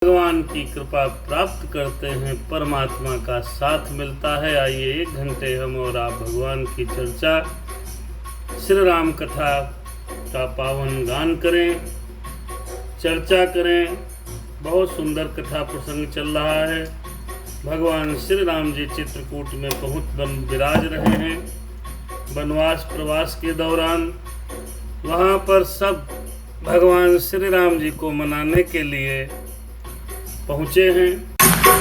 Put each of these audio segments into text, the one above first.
भगवान की कृपा प्राप्त करते हैं, परमात्मा का साथ मिलता है। आइए 1 घंटे हम और आप भगवान की चर्चा, श्री राम कथा का पावन गान करें, चर्चा करें। बहुत सुंदर कथा प्रसंग चल रहा है। भगवान श्री राम जी चित्रकूट में विराज रहे हैं वनवास प्रवास के दौरान। वहाँ पर सब भगवान श्री राम जी को मनाने के लिए पहुँचे हैं।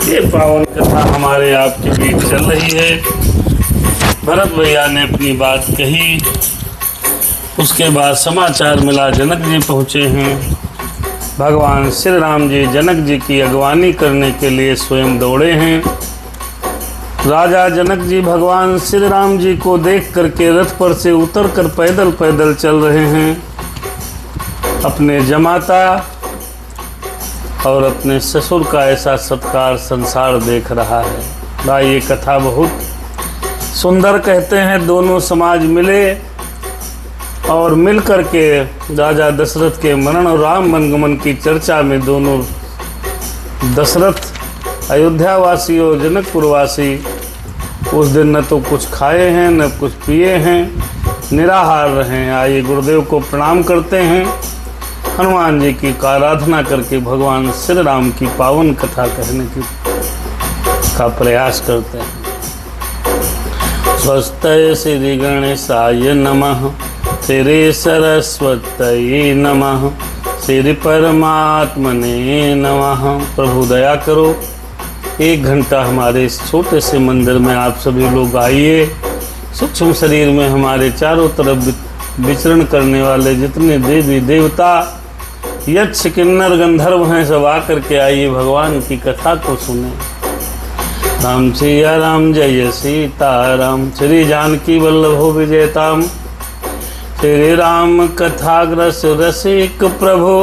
ये पावन कथा हमारे आपके बीच चल रही है। भरत भैया ने अपनी बात कही, उसके बाद समाचार मिला जनक जी पहुँचे हैं। भगवान श्री राम जी जनक जी की अगवानी करने के लिए स्वयं दौड़े हैं। राजा जनक जी भगवान श्री राम जी को देख करके रथ पर से उतरकर पैदल पैदल चल रहे हैं। अपने जमाता और अपने ससुर का ऐसा सत्कार संसार देख रहा है। भाई ये कथा बहुत सुंदर कहते हैं। दोनों समाज मिले और मिल करके राजा दशरथ के मरण और राम वनगमन की चर्चा में दोनों दशरथ अयोध्यावासी और जनकपुरवासी उस दिन न तो कुछ खाए हैं न कुछ पिए हैं, निराहार रहे हैं। आइए गुरुदेव को प्रणाम करते हैं, हनुमान जी की आराधना करके भगवान श्री राम की पावन कथा कहने का प्रयास करते हैं। स्वस्ति श्री गणेशाय नमः, श्री सरस्वती नमः, श्री परमात्मने नमः। प्रभु दया करो, 1 घंटा हमारे इस छोटे से मंदिर में आप सभी लोग आइए। सूक्ष्म शरीर में हमारे चारों तरफ विचरण करने वाले जितने देवी देवता यक्ष किन्नर गंधर्व हैं, सब आकर के आइए भगवान की कथा को सुने। राम सिया राम जय सीता राम, श्री जानकी वल्लभो विजयताम। श्री राम कथाग्रस रसिक प्रभु,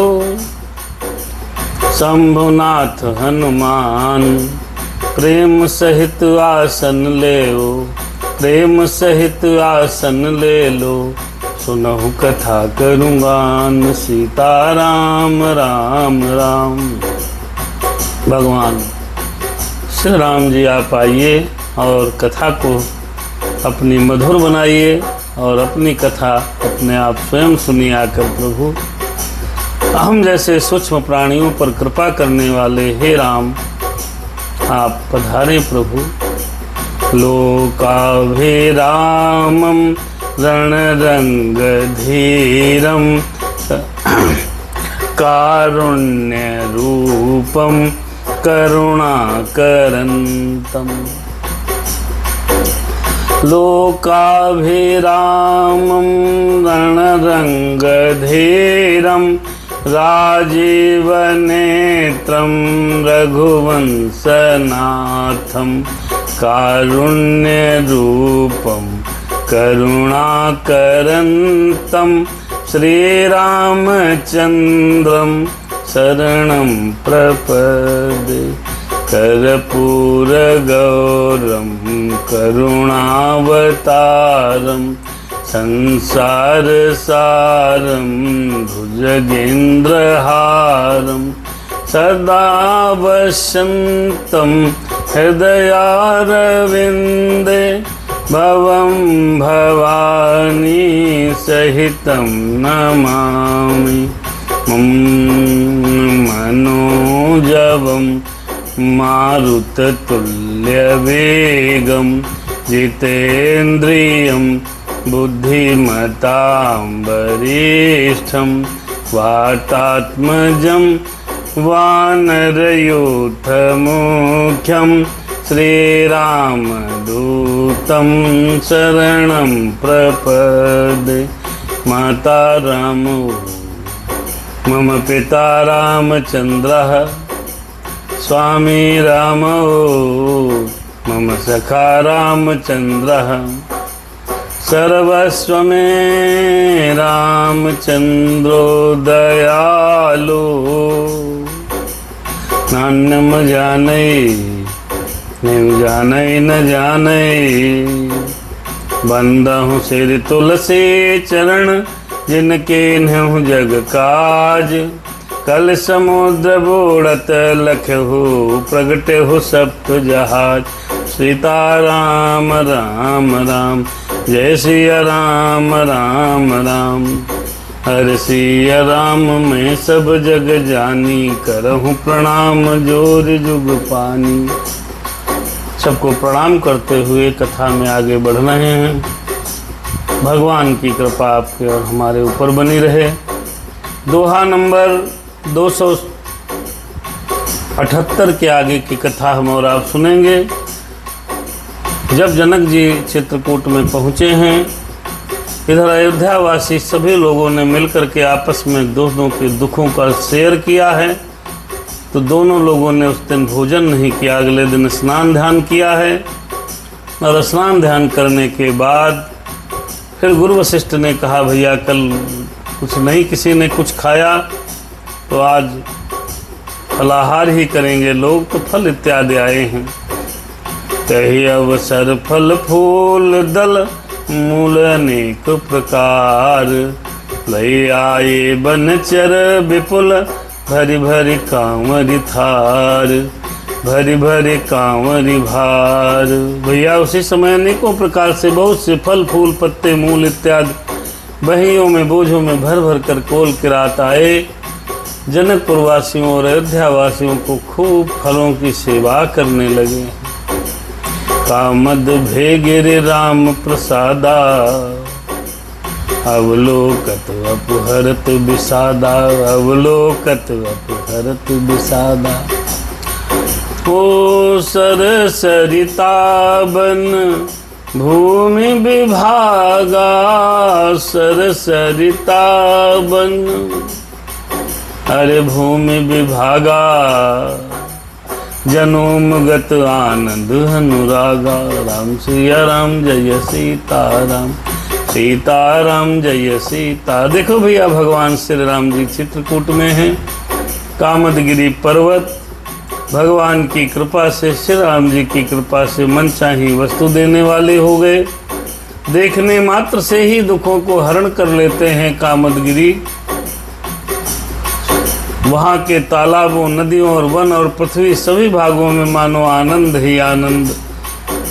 शंभुनाथ हनुमान। प्रेम सहित आसन ले लो, प्रेम सहित आसन ले लो। सुनहु कथा करूँगान, सीता राम राम राम। भगवान श्री राम जी आप आइए और कथा को अपनी मधुर बनाइए और अपनी कथा अपने आप स्वयं सुनिए आकर। प्रभु हम जैसे सूक्ष्म प्राणियों पर कृपा करने वाले हे राम आप पधारे प्रभु। लोकाभिरामं रणरंग धीरं कारुण्य रूपं करुणाकरंतम। लोकाभिरामं रणरंग धीरं राजीवनेत्रं रघुवंशनाथं कारुण्यरूपं करुणाकरंतं श्रीरामचन्द्रं शरणं प्रपद्ये। कर्पूरगौरं करुणावतारं संसारसारं भुजगेन्द्रहारं सदा वसन्तं हृदयारविन्दे। भवं भवानी सहितं नमामि। मनोजवं मारुततुल्यवेगं जितेन्द्रियं बुद्धिमतां वरिष्ठं। वातात्मजं वानरयूथमुख्यं श्रीरामदूतं शरणं प्रपद्ये। माता रामो मम पिता रामचन्द्रः, स्वामी रामो मम सखा रामचन्द्रः। सर्वस्व मे रामचन्द्रो दयालु। नान्यम जानै नहीं जानै न जानै। बंदहु सिर तुलसी चरण, जिनके नेहु जग काज। कल समुद्र बूढ़त लखहु प्रगट हो सप्त जहाज। सीताराम राम राम जय सिया राम राम राम। हर सिया राम मैं सब जग जानी करहूँ प्रणाम जोर जुग पानी। सबको प्रणाम करते हुए कथा में आगे बढ़ रहे हैं। भगवान की कृपा आपके और हमारे ऊपर बनी रहे। दोहा नंबर 278 के आगे की कथा हम और आप सुनेंगे। जब जनक जी चित्रकूट में पहुँचे हैं, इधर अयोध्यावासी सभी लोगों ने मिलकर के आपस में दोनों के दुखों का शेयर किया है। तो दोनों लोगों ने उस दिन भोजन नहीं किया, अगले दिन स्नान ध्यान किया है। और स्नान ध्यान करने के बाद फिर गुरु वशिष्ठ ने कहा भैया कल कुछ नहीं किसी ने कुछ खाया, तो आज फलाहार ही करेंगे लोग। तो फल इत्यादि आए हैं। कही अवसर फल फूल दल मूल अनेक प्रकार। लय आए बनचर विपुल भरी भरी कांवरी थार। भरी भरी कांवरी भार। भैया उसी समय अनेकों प्रकार से बहुत से फल फूल पत्ते मूल इत्यादि बहियों में बोझों में भर भर कर कोल किरात आए। जनकपुर वासियों और अयोध्या वासियों को खूब फलों की सेवा करने लगे। कामद भेगिर राम प्रसादा अवलोकत अपहरत विषादा। अवलोकत अपहरत विषादा। ओ सरसरिता बन भूमि विभागा। सरसरिता बन अरे भूमि विभागा। जनोमगत आनंद अनुरागा। राम सिया राम जय सीताराम। सीताराम जय सीता। देखो भैया भगवान श्री राम जी चित्रकूट में हैं। कामदगिरी पर्वत भगवान की कृपा से, श्री राम जी की कृपा से मनचाही वस्तु देने वाले हो गए। देखने मात्र से ही दुखों को हरण कर लेते हैं कामदगिरी। वहाँ के तालाबों, नदियों और वन और पृथ्वी सभी भागों में मानो आनंद ही आनंद,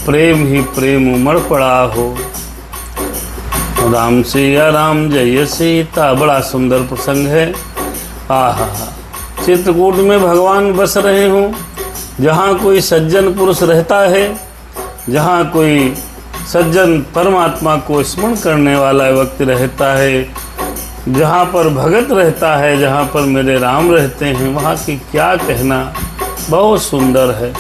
प्रेम ही प्रेम उमड़ पड़ा हो। राम सिया राम जय सीता। बड़ा सुंदर प्रसंग है। आहा, चित्रकूट में भगवान बस रहे हों। जहाँ कोई सज्जन पुरुष रहता है, जहाँ कोई सज्जन परमात्मा को स्मरण करने वाला व्यक्ति रहता है, जहाँ पर भगत रहता है, जहाँ पर मेरे राम रहते हैं, वहाँ की क्या कहना। बहुत सुंदर है।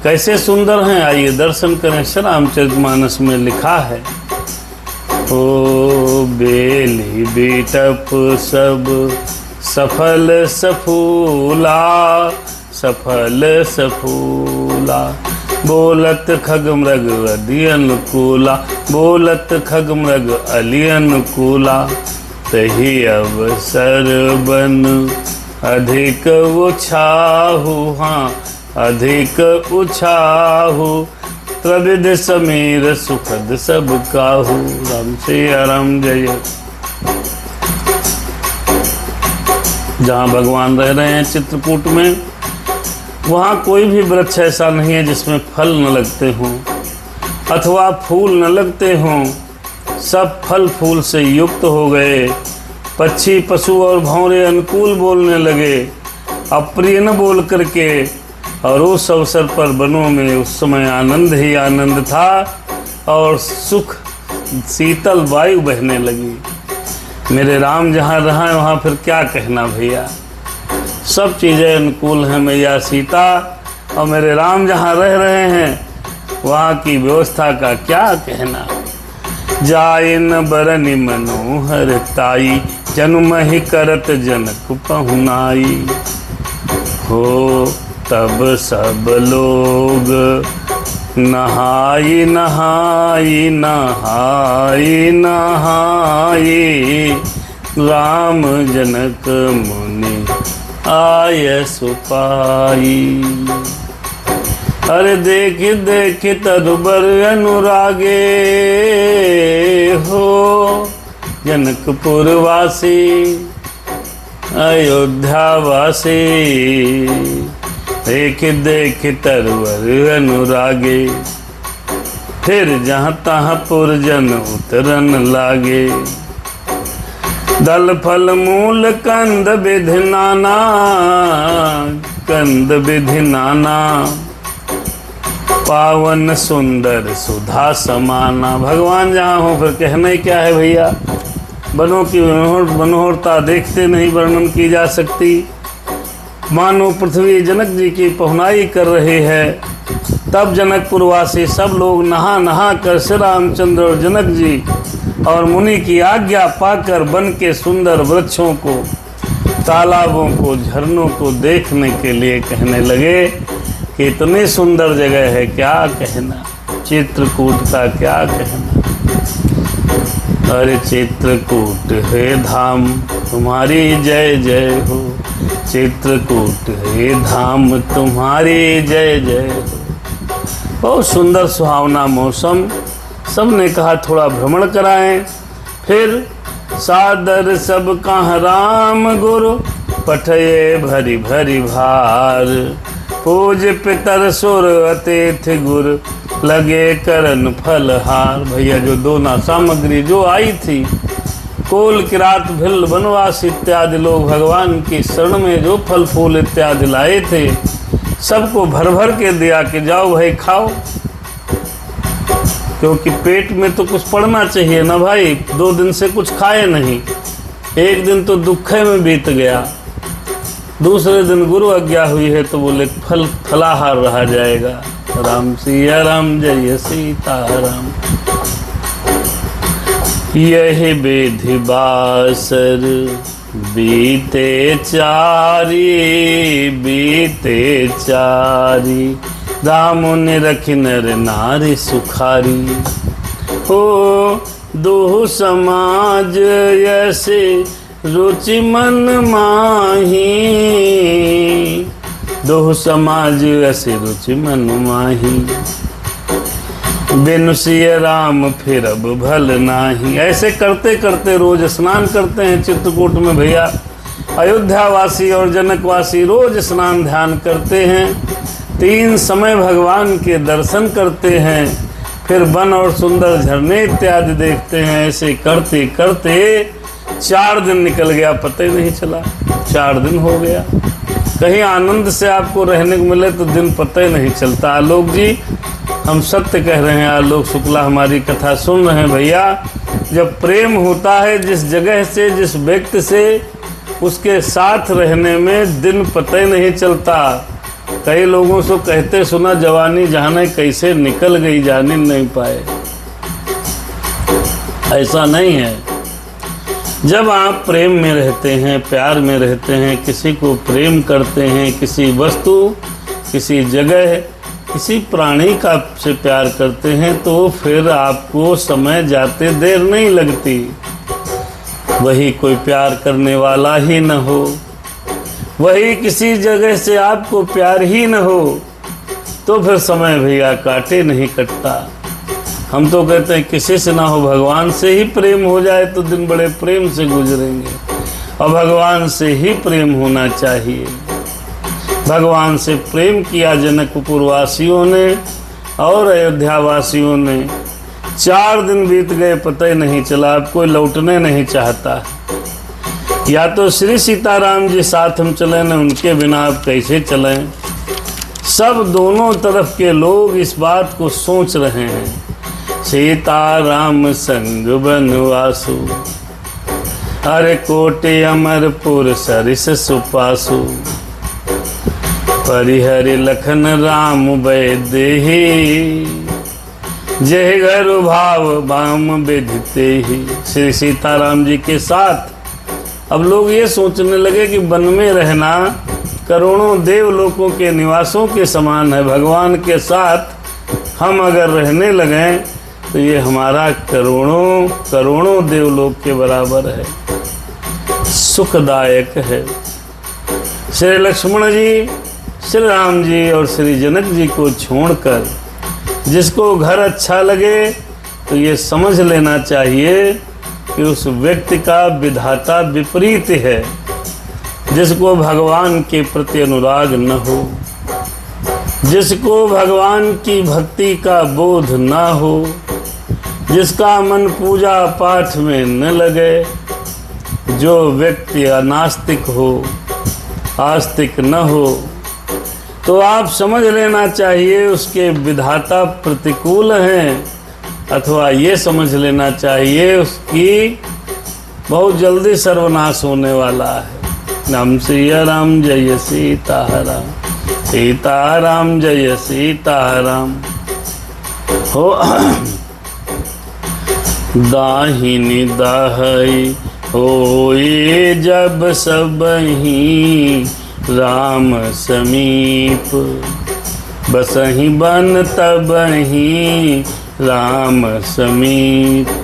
कैसे सुंदर हैं आइए दर्शन करें। श्री रामचरितमानस में लिखा है। ओ बेली बेटप सब सफल सफूला। सफल सफूला। बोलत खग मृग अदि अनुकूला। बोलत खग मृग अली अनुकूला। तही अवसर बन अधिक उछाहु। हाँ अधिक उछाहु। त्रिविध समीर सुखद सब काहू। राम सिया राम जय। जहाँ भगवान रह रहे हैं चित्रकूट में, वहाँ कोई भी वृक्ष ऐसा नहीं है जिसमें फल न लगते हों अथवा फूल न लगते हों। सब फल फूल से युक्त हो गए। पक्षी पशु और भौरे अनुकूल बोलने लगे, अप्रिय न बोल करके। और उस अवसर पर वनों में उस समय आनंद ही आनंद था और सुख शीतल वायु बहने लगी। मेरे राम जहाँ रहा है वहाँ फिर क्या कहना भैया। सब चीज़ें अनुकूल हैं मैया सीता। और मेरे राम जहाँ रह रहे हैं वहाँ की व्यवस्था का क्या कहना। जाए न बरनि मनोहर ताई। जन्म ही करत जनक पहुनाई। हो तब सब लोग नहाई नहाई नहाई नहाई। राम जनक मुनि आय सुपाई। अरे देख देख तदुबर अनुरागे हो। जनकपुर वासी अयोध्यावासी देख देख तरवर अनुरागे, फिर जहाँ तहाँ पुरजन उतरन लागे। दल फल मूल कंद विधि नाना, कंद विधि नाना, पावन सुंदर सुधा समाना। भगवान जहाँ हो फिर कहना क्या है भैया। बनों की मनोहरता देखते नहीं वर्णन की जा सकती। मानो पृथ्वी जनक जी की पहुनाई कर रहे हैं। तब जनकपुर वासी सब लोग नहा नहा कर श्री रामचंद्र और जनक जी और मुनि की आज्ञा पाकर वन के सुंदर वृक्षों को, तालाबों को, झरनों को देखने के लिए कहने लगे कि इतनी सुंदर जगह है, क्या कहना। चित्रकूट का क्या कहना। अरे चित्रकूट है धाम तुम्हारी जय जय हो, चित्रकूट है धाम तुम्हारी जय जय हो। बहुत सुंदर सुहावना मौसम। सबने कहा थोड़ा भ्रमण कराएं। फिर सादर सब कहाँ राम गुरु, पठये भरी भरी भार। पूज पितर सुर अतिथि गुर, लगे करन फलहार। भैया जो दोना सामग्री जो आई थी, कोल किरात भिल वनवास इत्यादि लोग भगवान की शरण में जो फल फूल इत्यादि लाए थे, सबको भर भर के दिया कि जाओ भाई खाओ, क्योंकि पेट में तो कुछ पड़ना चाहिए ना भाई। 2 दिन से कुछ खाए नहीं, एक दिन तो दुखे में बीत गया, दूसरे दिन गुरु आज्ञा हुई है तो बोले फलाहार रहा जाएगा। राम सिया राम जय सीताराम। यही विधि बासर बीते चारी, बीते चारी। राम ने रखी नर नारी सुखारी। हो दो समाज ऐसे रुचि मन माही, दो समाज ऐसे रुचि मन माही। बिनु सिय राम फिर अब भल नाही। ऐसे करते करते रोज स्नान करते हैं चित्रकूट में भैया। अयोध्यावासी और जनकवासी रोज स्नान ध्यान करते हैं। 3 समय भगवान के दर्शन करते हैं। फिर वन और सुंदर झरने इत्यादि देखते हैं। ऐसे करते करते 4 दिन निकल गया, पता ही नहीं चला। 4 दिन हो गया। कहीं आनंद से आपको रहने को मिले तो दिन पता ही नहीं चलता। आलोक जी, हम सत्य कह रहे हैं। आलोक शुक्ला हमारी कथा सुन रहे हैं भैया। जब प्रेम होता है जिस जगह से, जिस व्यक्ति से, उसके साथ रहने में दिन पता ही नहीं चलता। कई लोगों से कहते सुना, जवानी जाने कैसे निकल गई जान नहीं पाए। ऐसा नहीं है। जब आप प्रेम में रहते हैं, प्यार में रहते हैं, किसी को प्रेम करते हैं, किसी वस्तु, किसी जगह, किसी प्राणी का से प्यार करते हैं, तो फिर आपको समय जाते देर नहीं लगती। वही कोई प्यार करने वाला ही न हो, वही किसी जगह से आपको प्यार ही न हो, तो फिर समय भैया काटे नहीं कटता। हम तो कहते हैं किसी से ना हो, भगवान से ही प्रेम हो जाए तो दिन बड़े प्रेम से गुजरेंगे। और भगवान से ही प्रेम होना चाहिए। भगवान से प्रेम किया जनकपुर वासियों ने और अयोध्या वासियों ने। 4 दिन बीत गए, पता ही नहीं चला। अब कोई लौटने नहीं चाहता। या तो श्री सीताराम जी साथ हम चले न, उनके बिना अब कैसे चलें। सब दोनों तरफ के लोग इस बात को सोच रहे हैं। सीताराम संग बनवासु, अरे कोटि अमरपुर सरिस सुपासु। परिहरि लखन राम वैदेही, जय घर भाव बाम विधते ही। श्री सीताराम जी के साथ अब लोग ये सोचने लगे कि वन में रहना करोड़ों देवलोकों के निवासों के समान है। भगवान के साथ हम अगर रहने लगें तो ये हमारा करोड़ों करोड़ों देवलोक के बराबर है, सुखदायक है। श्री लक्ष्मण जी, श्री राम जी और श्री जनक जी को छोड़कर जिसको घर अच्छा लगे तो ये समझ लेना चाहिए कि उस व्यक्ति का विधाता विपरीत है। जिसको भगवान के प्रति अनुराग न हो, जिसको भगवान की भक्ति का बोध न हो, जिसका मन पूजा पाठ में न लगे, जो व्यक्ति अनास्तिक हो, आस्तिक न हो, तो आप समझ लेना चाहिए उसके विधाता प्रतिकूल हैं, अथवा ये समझ लेना चाहिए उसकी बहुत जल्दी सर्वनाश होने वाला है। राम सिया राम जय सीताराम, सीताराम जय सीताराम। हो दाहिनी दाहई होए जब सबही राम समीप, बसहि बन तबहि राम समीप।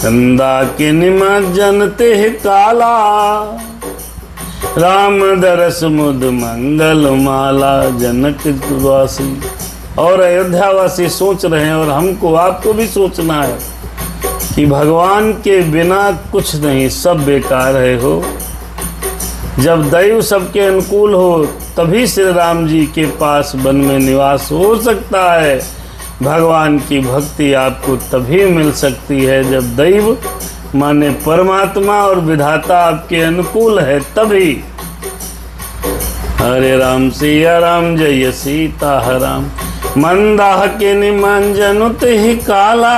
चंदा के निमज्जन तेह काला, राम दरस मुद मंगल माला। जनक वासी और अयोध्या वासी सोच रहे हैं, और हमको आपको भी सोचना है कि भगवान के बिना कुछ नहीं, सब बेकार है। हो जब दैव सबके अनुकूल हो तभी श्री राम जी के पास वन में निवास हो सकता है। भगवान की भक्ति आपको तभी मिल सकती है जब दैव माने परमात्मा और विधाता आपके अनुकूल है, तभी। हरे राम सिया राम जय सीताराम। मंदाह के निमंजन तेहि काला,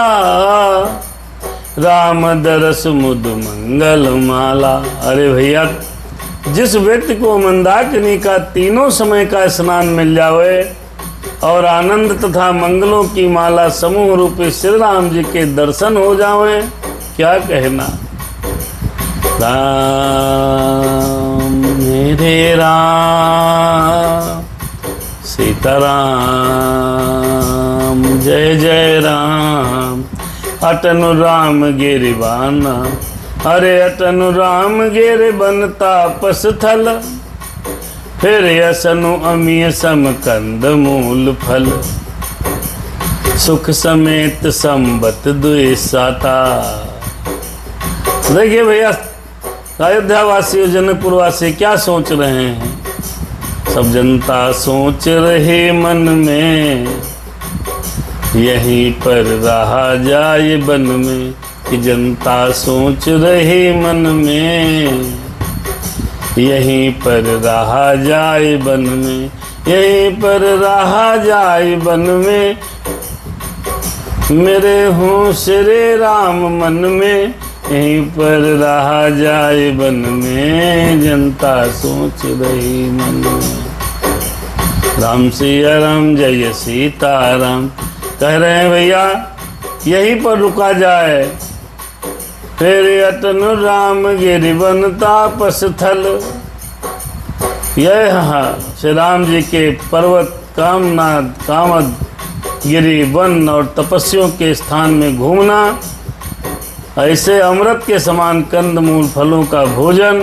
राम दरस मुद मंगल माला। अरे भैया, जिस व्यक्ति को मंदाकिनी का तीनों समय का स्नान मिल जावे और आनंद तथा मंगलों की माला समूह रूपी श्री राम जी के दर्शन हो जावे, क्या कहना। राम मेरे राम, सीताराम जय जय राम। अटनु राम गिरिबाना, अरे अटनु राम गिर बनता पसथल। फिर यसनु अमीय सम कंद मूल फल, सुख समेत संबत दुई साता। देखिए भैया, अयोध्या वासी और जनकपुर वासी क्या सोच रहे हैं। सब जनता सोच रहे मन में, यहीं पर रहा जाए वन में। कि जनता सोच रही मन में, यहीं पर रहा जाए वन में। यहीं पर रहा जाए वन में, मेरे हूँ श्री राम मन में। यहीं पर रहा जाए वन में, जनता सोच रही मन में। राम सिया राम जय सीताराम। कह रहे हैं भैया, यहीं पर रुका जाए। फिर अटनु राम गिरि बनता पसथल। यह श्री राम जी के पर्वत कामनाद कामद गिरि वन और तपस्वियों के स्थान में घूमना, ऐसे अमृत के समान कंद मूल फलों का भोजन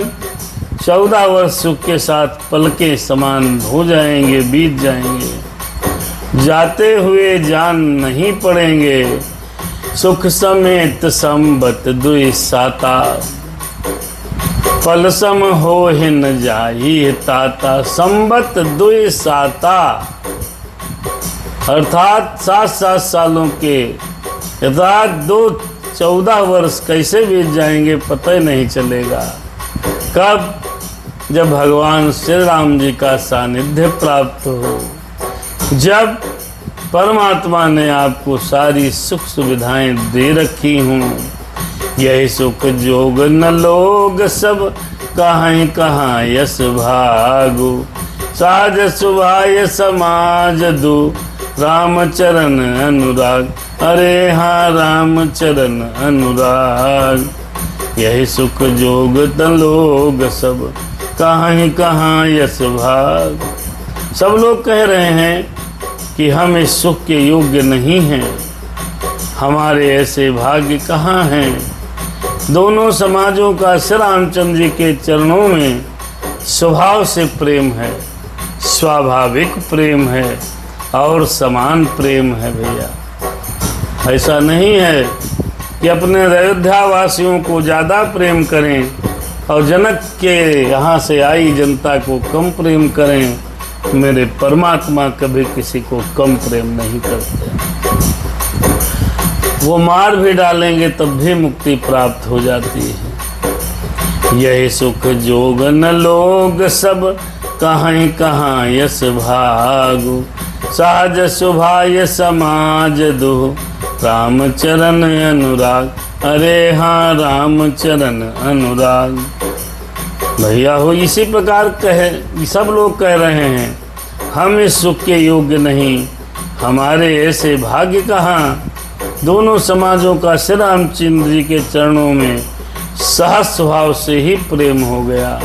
14 वर्ष सुख के साथ पल के समान हो जाएंगे, बीत जाएंगे। जाते हुए जान नहीं पड़ेंगे, सुख समेत संबत दुई साता। फल सम हो न जाहि ताता, संबत दुई साता। अर्थात 7 सालों के अर्थात 14 वर्ष कैसे बीत जाएंगे पता ही नहीं चलेगा। कब? जब भगवान श्री राम जी का सानिध्य प्राप्त हो, जब परमात्मा ने आपको सारी सुख सुविधाएं दे रखी हूँ। यही सुख जोग न लोग सब, कहाँ कहाँ यश भागु। साज सुभाय समाज दो, रामचरण अनुराग। अरे हाँ, रामचरण अनुराग। यही सुख जोग न लोग सब, कहाँ कहाँ यश भाग। सब लोग कह रहे हैं कि हम इस सुख के योग्य नहीं हैं, हमारे ऐसे भाग्य कहाँ हैं। दोनों समाजों का श्री रामचंद्र जी के चरणों में स्वभाव से प्रेम है, स्वाभाविक प्रेम है और समान प्रेम है भैया। ऐसा नहीं है कि अपने अयोध्या वासियों को ज़्यादा प्रेम करें और जनक के यहाँ से आई जनता को कम प्रेम करें, मेरे परमात्मा कभी किसी को कम प्रेम नहीं करते। वो मार भी डालेंगे तब भी मुक्ति प्राप्त हो जाती है। यही सुख जोगन लोग सब कहाँ कहाँ यस भागु, सहज सुभाय समाज दो रामचरण अनुराग। अरे हाँ रामचरण अनुराग। भैया हो इसी प्रकार कहे सब लोग कह रहे हैं, हम इस सुख के योग्य नहीं, हमारे ऐसे भाग्य कहाँ। दोनों समाजों का श्री रामचंद्र जी के चरणों में सहज स्वभाव से ही प्रेम हो गया।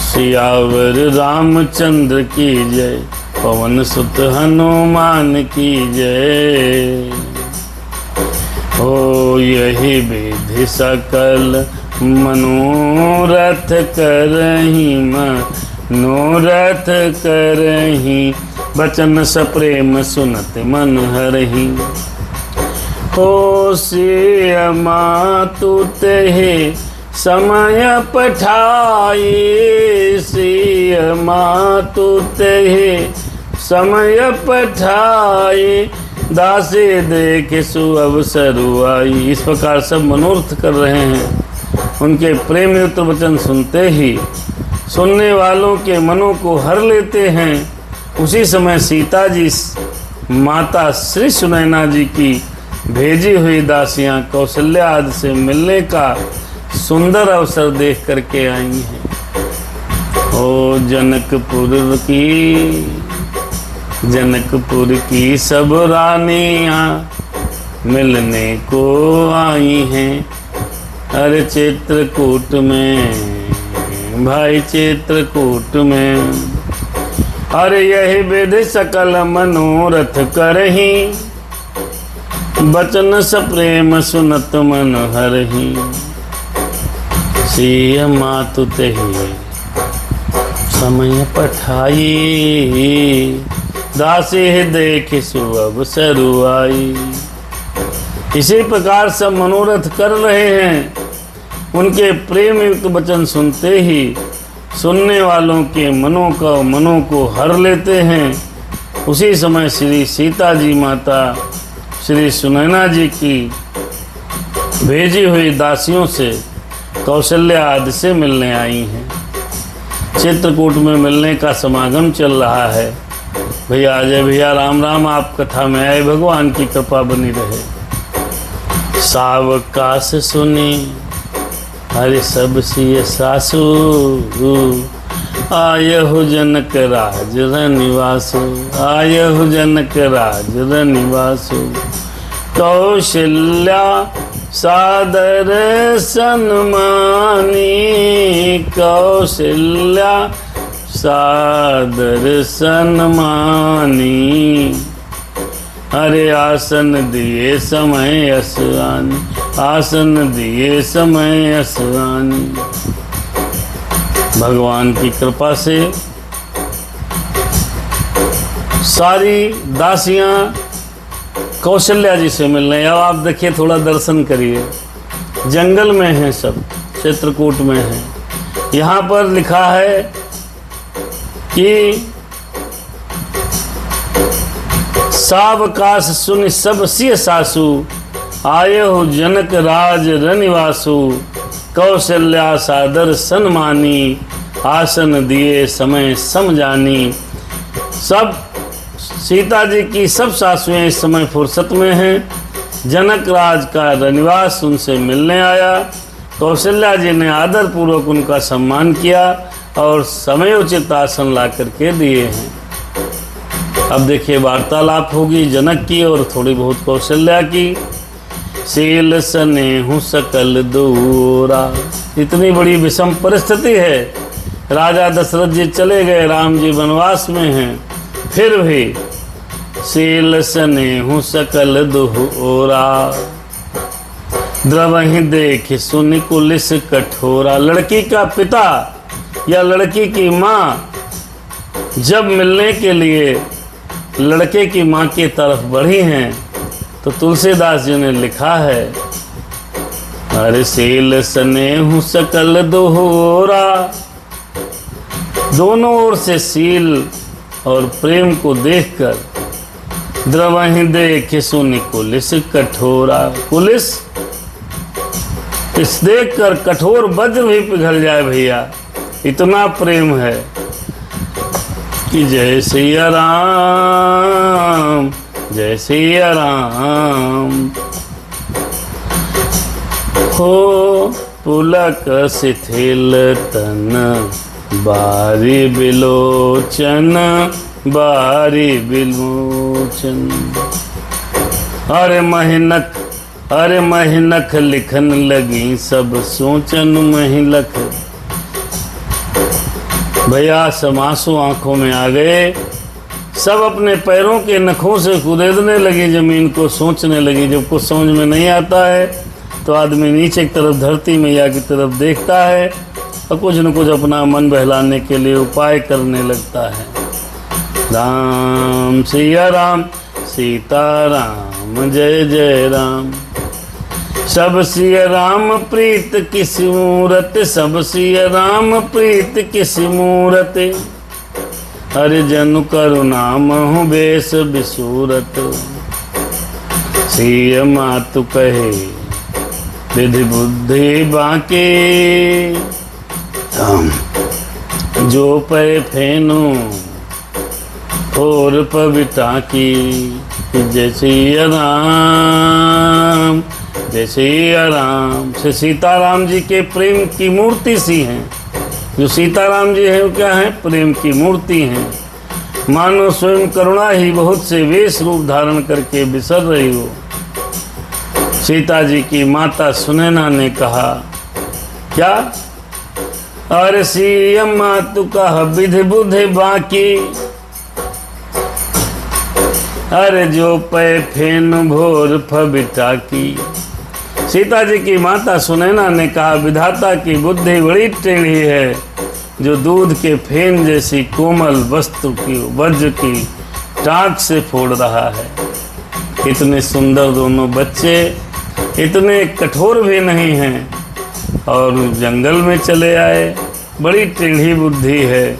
सियावर रामचंद्र की जय, पवन सुत हनुमान की जय। हो यही विधि सकल मनोरथ करहि, मनोरथ करहि, बचन सप्रेम सुनत मन हरहि। हो सिय मातु तेहि समय पठाई, सिय मातु तेहि समय पठाई, दासे देखे सु अवसर आई। इस प्रकार सब मनोरथ कर रहे हैं। उनके प्रेम युक्त वचन सुनते ही सुनने वालों के मनों को हर लेते हैं। उसी समय सीता जी माता श्री सुनैना जी की भेजी हुई दासियां कौशल्या आदि से मिलने का सुंदर अवसर देख करके आई हैं। ओ जनकपुर की सब रानियां मिलने को आई हैं। अरे चित्रकूट में भाई, चित्रकूट में। अरे यही विधि सकल मनोरथ करहि, बचन सप्रेम सुनत मन हरहि। सिय मातु तेहि समय पठाई, दासी देख सु अवसर आई। इसी प्रकार सब मनोरथ कर रहे हैं। उनके प्रेम युक्त वचन सुनते ही सुनने वालों के मनों को हर लेते हैं। उसी समय श्री सीता जी माता श्री सुनैना जी की भेजी हुई दासियों से कौशल्या आदि से मिलने आई हैं। चित्रकूट में मिलने का समागम चल रहा है। भैया अजय भैया राम राम, आप कथा में आए, भगवान की कृपा बनी रहे। सावकाश सुनी हरि सब सिय सासु, आयहु जनक राज रनिवासु, आयहु जनक राज रनिवासु। कौशल्या सादर सन्मानी, कौशल्या सादर सन्मानी। अरे आसन दिए समय अस आनी, आसन दिए समय अस आनी। भगवान की कृपा से सारी दासियां कौशल्या जी से मिल रहे हैं। अब आप देखिए, थोड़ा दर्शन करिए। जंगल में हैं सब, चित्रकूट में हैं। यहाँ पर लिखा है कि सावकाश सुनि सब सिय सासु, आयहु जनक राज रनिवासु। कौशल्या सादर सन्मानी, आसन दिए समय समझानी। सब सीता जी की सब सासुएं इस समय फुर्सत में हैं। जनक राज का रनिवास उनसे मिलने आया। कौशल्या जी ने आदर पूर्वक उनका सम्मान किया और समयोचित आसन ला करके दिए हैं। अब देखिए, वार्तालाप होगी जनक की और थोड़ी बहुत कौशल्या की। सील स्नेहु सकल दूरा। इतनी बड़ी विषम परिस्थिति है। राजा दशरथ जी चले गए, राम जी वनवास में हैं, फिर भी सील स्नेहु सकल दूरा। द्रवहि देख सुनि कुलिस कठोरा। लड़की का पिता या लड़की की माँ जब मिलने के लिए लड़के की माँ की तरफ बढ़ी हैं तो तुलसीदास जी ने लिखा है अरे सील स्नेह सकल दोहरा, दोनों ओर से सील और प्रेम को देखकर द्रवहि देख सुनि कुलिस कठोरा। पुलिस इस देखकर कठोर वज्र भी पिघल जाए भैया, इतना प्रेम है कि जय सिया राम, जय सिया राम। हो पुलक शिथिल तन, बारी बिलोचन, बारी बिलोचन। अरे महिनख लिखन लगी, सब सोचन महिलख। भैया सब आंसू आंखों में आ गए, सब अपने पैरों के नखों से कुरेदने लगी जमीन को, सोचने लगी। जब कुछ समझ में नहीं आता है तो आदमी नीचे की तरफ धरती मैया की तरफ देखता है और कुछ न कुछ अपना मन बहलाने के लिए उपाय करने लगता है। राम सिया राम, सीता राम, जय जय राम। सब सिया राम प्रीत किस मूरत, सब सिया राम प्रीत किस मूरत। हरि जनु करुणाम हूँ बेस बिसूरत। सिय मातु कहे विधि बुद्धि बाके, जो पे फेनु और पविता की। जय सिया राम, जय सिया राम। से सीताराम जी के प्रेम की मूर्ति सी हैं। जो सीताराम जी हैं वो क्या है? प्रेम की मूर्ति हैं। मानो स्वयं करुणा ही बहुत से वेश रूप धारण करके बिसर रही हो। सीता जी की माता सुनैना ने कहा क्या? अरे सिया मातु कह विधि बुद्धि बाकी, अरे जो पे फेन भोर फबिता की। सीता जी की माता सुनैना ने कहा विधाता की बुद्धि बड़ी टेढ़ी है, जो दूध के फेन जैसी कोमल वस्तु की वज्र की टाँक से फोड़ रहा है। इतने सुंदर दोनों बच्चे, इतने कठोर भी नहीं हैं और जंगल में चले आए। बड़ी टेढ़ी बुद्धि है।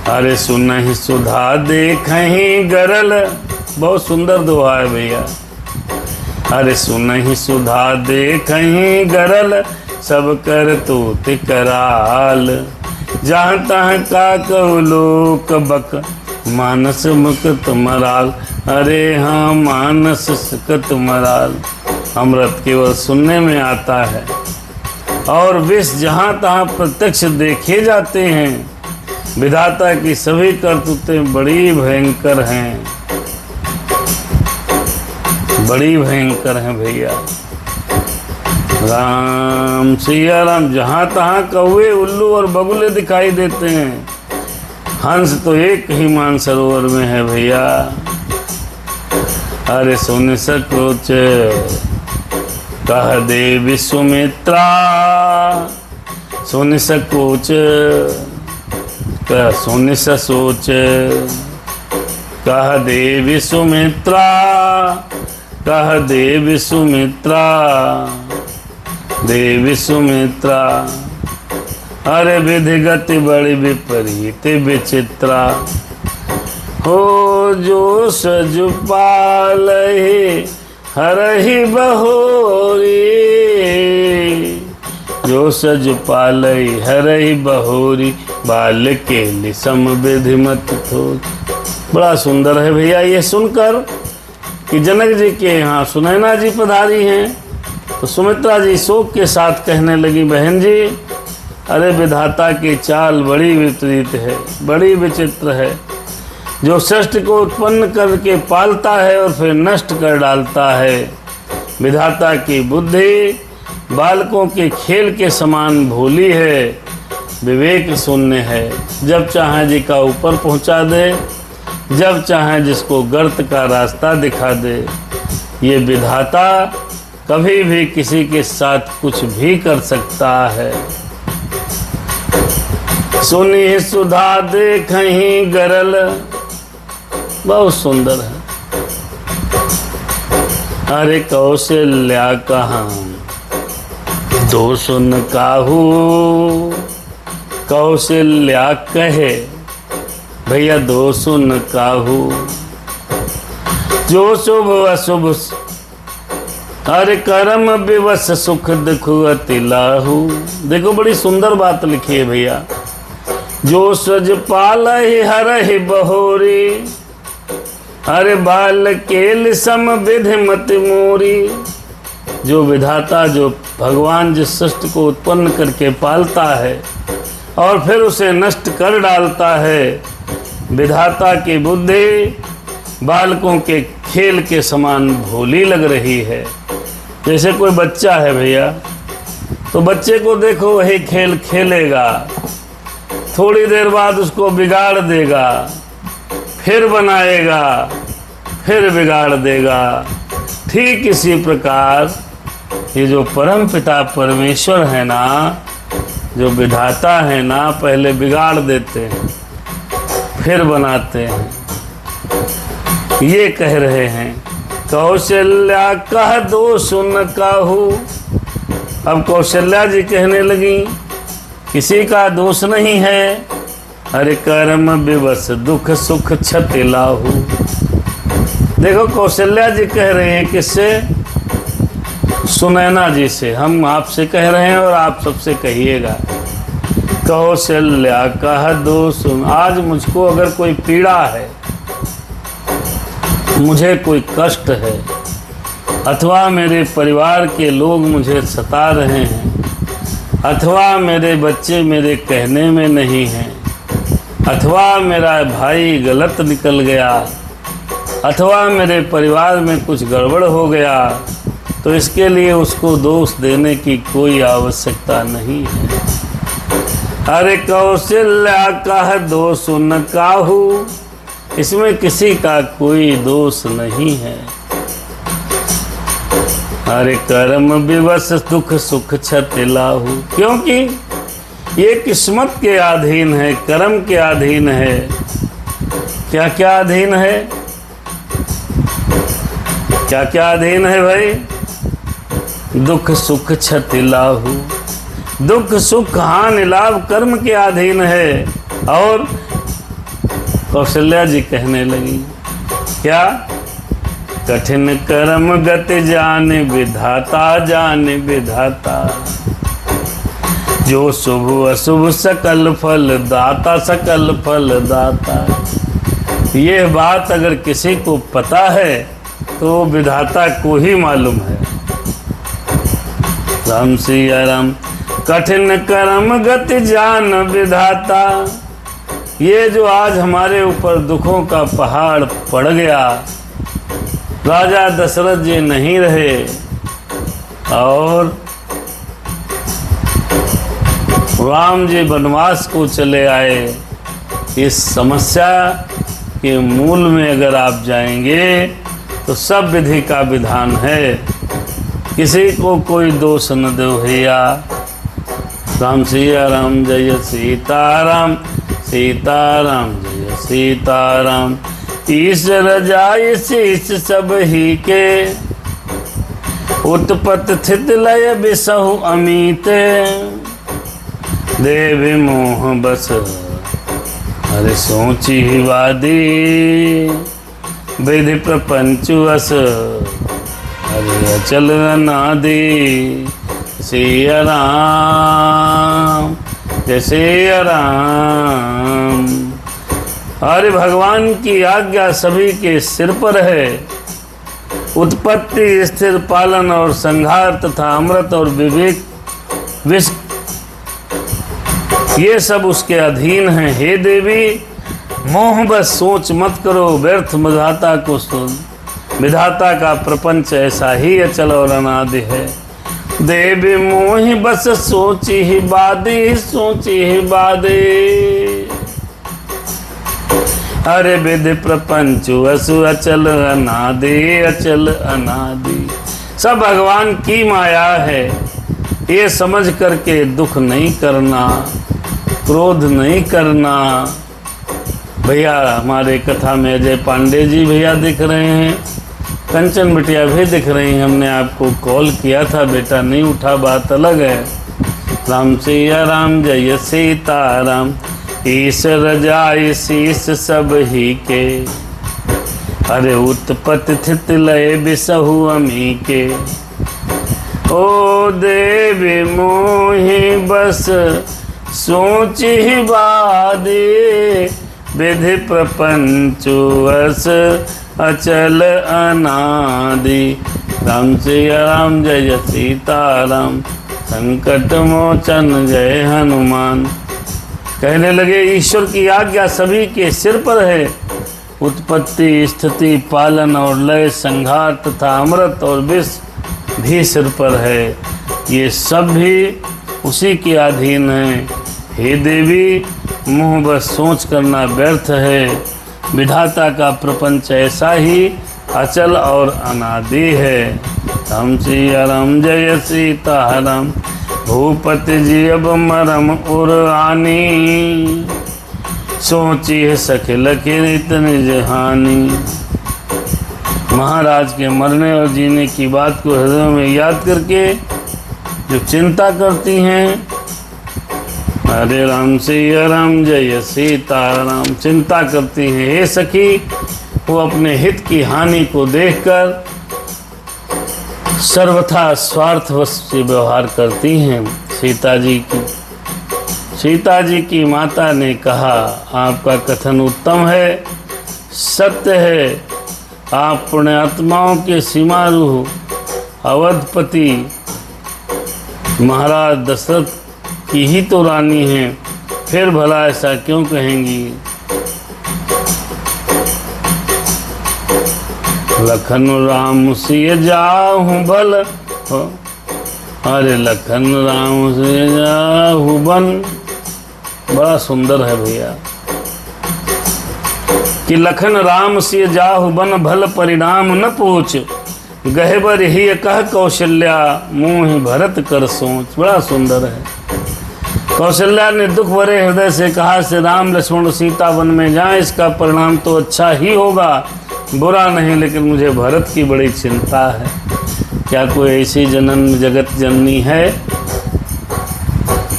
अरे सुनहि सुधा देखहि गरल, बहुत सुंदर दोहा है भैया। अरे सुनहि सुधा देखहि गरल, सब कर तूत कराल। जहाँ तहाँ का कहु लोक बक, मानस मुकत मराल। अरे हाँ मानस सुकत मराल। अमृत केवल सुनने में आता है और विष जहाँ तहाँ प्रत्यक्ष देखे जाते हैं। विधाता की सभी करतूतें बड़ी भयंकर हैं, बड़ी भयंकर हैं भैया। राम सिया राम। जहाँ तहाँ कौवे उल्लू और बगुले दिखाई देते हैं। हंस तो एक ही मानसरोवर में है भैया। अरे सुन सकोच कह दे विश्वामित्रा, सुन सकोच कह सुन सोच, कह दे विश्वामित्रा, कह दे विश्वामित्रा, देवी सुमित्रा। अरे विधिगत बड़ी विपरीत विचित्रा, हो जो सज पालहि हरहि बहोरी, जो सज पालहि हरहि बहोरी, बाल के लिसम विधिमत थोर। बड़ा सुंदर है भैया ये सुनकर कि जनक जी के यहाँ सुनैना जी पधारी हैं। तो सुमित्रा जी शोक के साथ कहने लगी बहन जी, अरे विधाता की चाल बड़ी विपरीत है, बड़ी विचित्र है। जो सृष्टि को उत्पन्न करके पालता है और फिर नष्ट कर डालता है। विधाता की बुद्धि बालकों के खेल के समान भोली है, विवेक शून्य है। जब चाहे जी का ऊपर पहुंचा दे, जब चाहे जिसको गर्त का रास्ता दिखा दे। ये विधाता कभी भी किसी के साथ कुछ भी कर सकता है। सुनी सुधा देखहि गरल, बहुत सुंदर है। अरे कौशल्या कहाँ दोष न काहू कौशल्या कहे, भैया दोष न काहू, जो शुभ अशुभ हर कर्म विवश सुख दुख अति लाहू। देखो बड़ी सुंदर बात लिखी है भैया। जो सज पाल हर बहोरी, हरे बाल केल सम विधि मत मोरी। जो विधाता, जो भगवान जिस सृष्टि को उत्पन्न करके पालता है और फिर उसे नष्ट कर डालता है, विधाता की बुद्धि बालकों के खेल के समान भोली लग रही है। जैसे कोई बच्चा है भैया, तो बच्चे को देखो वही खेल खेलेगा, थोड़ी देर बाद उसको बिगाड़ देगा, फिर बनाएगा, फिर बिगाड़ देगा। ठीक इसी प्रकार ये जो परम पिता परमेश्वर है ना, जो विधाता है ना, पहले बिगाड़ देते हैं फिर बनाते हैं। ये कह रहे हैं कौशल्या कह दोष न काहू। अब कौशल्या जी कहने लगी किसी का दोष नहीं है, हरे कर्म विवश दुख सुख क्षति लाहू। देखो कौशल्या जी कह रहे हैं किससे? सुनैना जी से। हम आपसे कह रहे हैं और आप सबसे कहिएगा। कौशल्या कह दोष। आज मुझको अगर कोई पीड़ा है, मुझे कोई कष्ट है, अथवा मेरे परिवार के लोग मुझे सता रहे हैं, अथवा मेरे बच्चे मेरे कहने में नहीं हैं, अथवा मेरा भाई गलत निकल गया, अथवा मेरे परिवार में कुछ गड़बड़ हो गया, तो इसके लिए उसको दोष देने की कोई आवश्यकता नहीं है। अरे कौशल्या कह दोष न काहू, इसमें किसी का कोई दोष नहीं है। अरे कर्म विवश दुख सुख क्षति लाहू, क्योंकि ये किस्मत के अधीन है, कर्म के अधीन है। क्या क्या अधीन है? क्या क्या अधीन है भाई? दुख सुख क्षति लाहू। दुख सुख हानि लाभ कर्म के अधीन है। और कौशल्या जी कहने लगी क्या? कठिन कर्म गति जाने विधाता, जाने विधाता। जो शुभ अशुभ सकल फल दाता, सकल फल दाता। ये बात अगर किसी को पता है तो विधाता को ही मालूम है। राम सिया राम। कठिन कर्म गति जान विधाता। ये जो आज हमारे ऊपर दुखों का पहाड़ पड़ गया, राजा दशरथ जी नहीं रहे और राम जी वनवास को चले आए, इस समस्या के मूल में अगर आप जाएंगे तो सब विधि का विधान है। किसी को कोई दोष न दो भैया। राम सिया राम जय सीताराम, सीताराम जय सीताराम। ईश्वर जाय शीश सब ही के, उत्पत स्थित लय बिसहु अमित। देव मोह बस हरे सोची ही वादी, विधि प्रपंच वस हरे अचल अनादि। सिया राम जय सिया राम। अरे भगवान की आज्ञा सभी के सिर पर है। उत्पत्ति स्थिर पालन और संहार तथा अमृत और विवेक विष, ये सब उसके अधीन हैं। हे देवी, मोह बस सोच मत करो, व्यर्थ विधाता को सुन। विधाता का प्रपंच ऐसा ही अचल और अनादि है। देवी मोहि बस सोची ही बादी, सोची ही बादी। अरे विधि प्रपंच वसु अचल अनादि, अचल अनादि। सब भगवान की माया है। ये समझ करके दुख नहीं करना, क्रोध नहीं करना। भैया हमारे कथा में अजय पांडे जी भैया दिख रहे हैं, कंचन बिटिया भी दिख रही हैं। हमने आपको कॉल किया था बेटा, नहीं उठा, बात अलग है। राम सिया राम जय सीताराम, ईश्वर जाय शीस सब ही के, अरे उत्पत्ति स्थित लय बिसहु अमी के। ओ देवी मोहि बस सोच ही बादे, विधि प्रपंच वस अचल अनादि। राम सिया राम जय सीताराम, संकट मोचन जय हनुमान। कहने लगे ईश्वर की आज्ञा सभी के सिर पर है। उत्पत्ति स्थिति पालन और लय, संहार तथा अमृत और विष भी सिर पर है। ये सब भी उसी के अधीन है। हे देवी, मुँह बस सोच करना व्यर्थ है। विधाता का प्रपंच ऐसा ही अचल और अनादि है। राम सिया राम जय सीताराम, भूपति जी अब मरम उर आनी, सोची है सखे लखे इतनी जहानी। महाराज के मरने और जीने की बात को हृदय में याद करके जो चिंता करती हैं, अरे राम सिया राम जय सीताराम, चिंता करती हैं। हे सखी, वो अपने हित की हानि को देखकर सर्वथा स्वार्थवश से व्यवहार करती हैं। सीता जी की माता ने कहा, आपका कथन उत्तम है, सत्य है। आप पुण्यात्माओं के सीमारूह अवधपति महाराज दशरथ की ही तो रानी हैं, फिर भला ऐसा क्यों कहेंगी। लखन राम सिय जाहु बल, अरे लखन राम सिय जाहु बन, बड़ा सुंदर है भैया कि लखन राम सिय जाहु बन, भल परिणाम न पूछ, गहबर ही कह कौशल्या, मुँह भरत कर सोच। बड़ा सुंदर है। कौशल्या ने दुख भरे हृदय से कहा, श्री राम लक्ष्मण सीता वन में जाएं, इसका परिणाम तो अच्छा ही होगा, बुरा नहीं, लेकिन मुझे भरत की बड़ी चिंता है। क्या कोई ऐसी जनन जगत जननी है।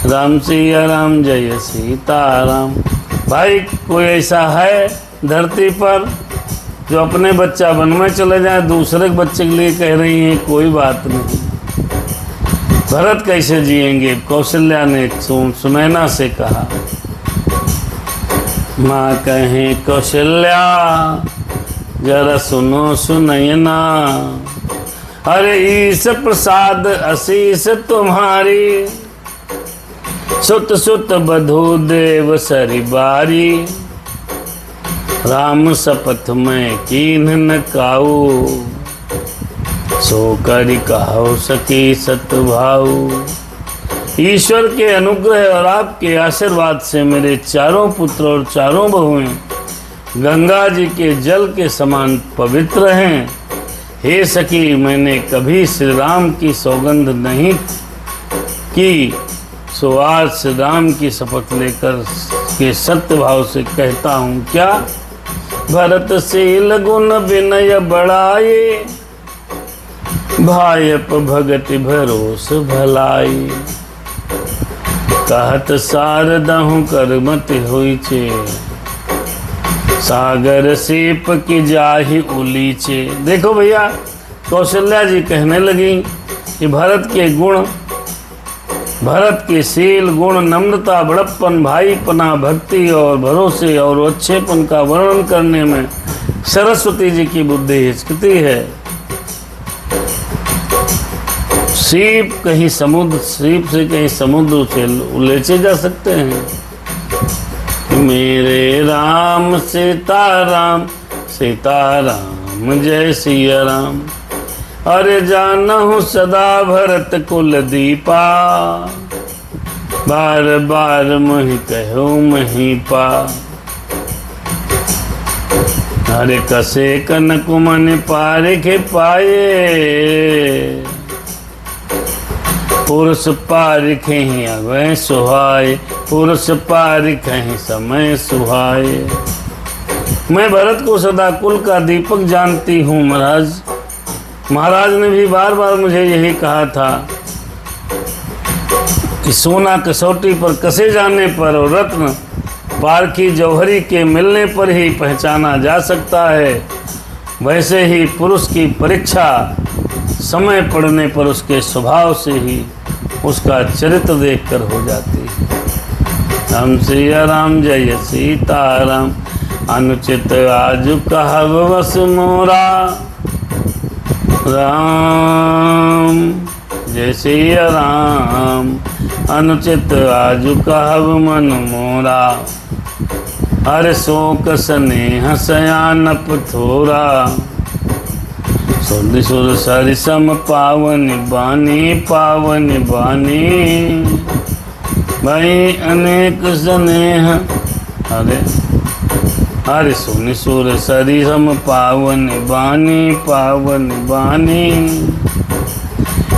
राम सिया राम जय सीताराम। भाई कोई ऐसा है धरती पर जो अपने बच्चा वन में चले जाए, दूसरे बच्चे के लिए कह रही हैं कोई बात नहीं। भरत कैसे जिएंगे। कौशल्या ने सुनैना से कहा, माँ कहें कौशल्या जरा सुनो सुनैना, अरे ईश प्रसाद आशीष तुम्हारी, सुत सुत बधू देव सरिबारी, राम शपथ में कीन्ह न काऊ, सो करि कहो सकी सतभाऊ। ईश्वर के अनुग्रह और आपके आशीर्वाद से मेरे चारों पुत्र और चारों बहुएं गंगा जी के जल के समान पवित्र हैं। हे सखी, मैंने कभी श्री राम की सौगंध नहीं की, सो आज श्री राम की शपथ लेकर के सत्य भाव से कहता हूँ। क्या भरत शील गुण विनय बढ़ाए, भायप भगति भरोस भलाई, कहत सारदहु करमति हुई छे, सागर सीप की जाहि उलीचे। देखो भैया, कौशल्या जी कहने लगी कि भरत के गुण, भरत के शील गुण, नम्रता, बड़प्पन, भाईपना, भक्ति और भरोसे और अच्छेपन का वर्णन करने में सरस्वती जी की बुद्धि हिचकती है। सीप कहीं समुद्र, सीप से कहीं समुद्र उलेचे जा सकते हैं। मेरे राम सीताराम, सीताराम जय सिया राम, अरे जानहु सदा भरत कुल दीपा, बार बार मही कहो महीपा, अरे कसे कनक मन पारिखे पाए, पुरुष पारिखे ही अवै सुहाए, पुरुष पारिखे ही समय सुहाए। मैं भरत को सदा कुल का दीपक जानती हूँ महाराज, महाराज ने भी बार बार मुझे यही कहा था कि सोना कसौटी पर कसे जाने पर और रत्न पारखी जौहरी के मिलने पर ही पहचाना जा सकता है, वैसे ही पुरुष की परीक्षा समय पड़ने पर उसके स्वभाव से ही उसका चरित्र देखकर हो जाती है। राम सिया राम जय सीताराम, अनुचित आज कहब बस मोरा। राम जय सिया राम, अनुचित आज कहब मन मोरा। हर शोक स्नेह सयानप थोरा, सुर सुर सरिसम पावन बानी पावन बानी। भाई अनेक स्नेह हरे सुन सुर सरिसम पावन बानी पावन बानी।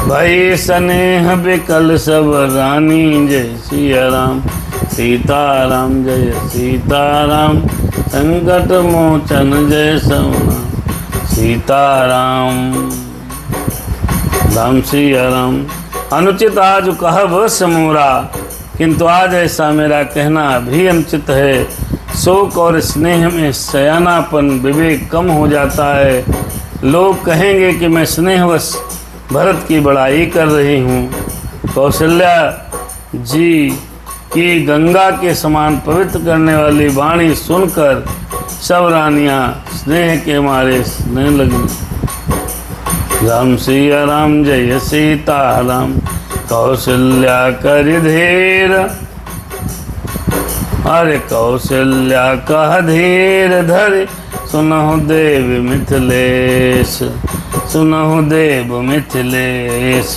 भाई स्नेह बिकल सब रानी, जय सिया राम सीताराम जय सीताराम। संकट मोचन जय सवना सीताराम। राम सिया राम। अनुचित आज कहब समोरा, किंतु आज ऐसा मेरा कहना भी अनुचित है। शोक और स्नेह में सयानापन विवेक कम हो जाता है। लोग कहेंगे कि मैं स्नेहवश भरत की बड़ाई कर रही हूँ। कौशल्या जी की गंगा के समान पवित्र करने वाली वाणी सुनकर सब रानियां स्नेह के मारे स्नेह लगी। राम सिया राम जय सीताराम, कौशल्या कर धीर। अरे कौशल्या कह धीर धर, सुनहु देव मिथिलेश सुनहु देव मिथिलेश।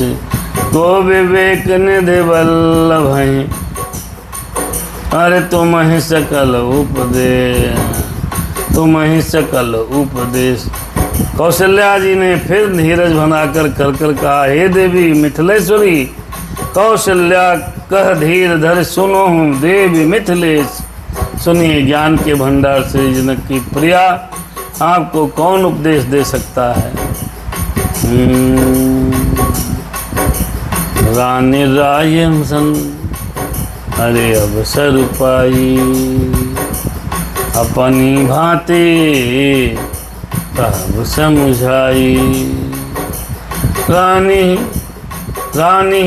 को विवेक निधि वल्लभ हैं, अरे तुम ही सकल उपदेश तुम ही सकल उपदेश। कौशल्या जी ने फिर धीरज बनाकर कर कहा, हे देवी मिथिलेश्वरी, कौशल्या कह धीर धर, सुनो हूँ देवी मिथिलेश। सुनिए, ज्ञान के भंडार से जनक की प्रिया, आपको कौन उपदेश दे सकता है। रानी राय सन अरे अवसर पाई, अपनी भांति तब समझाई। रानी रानी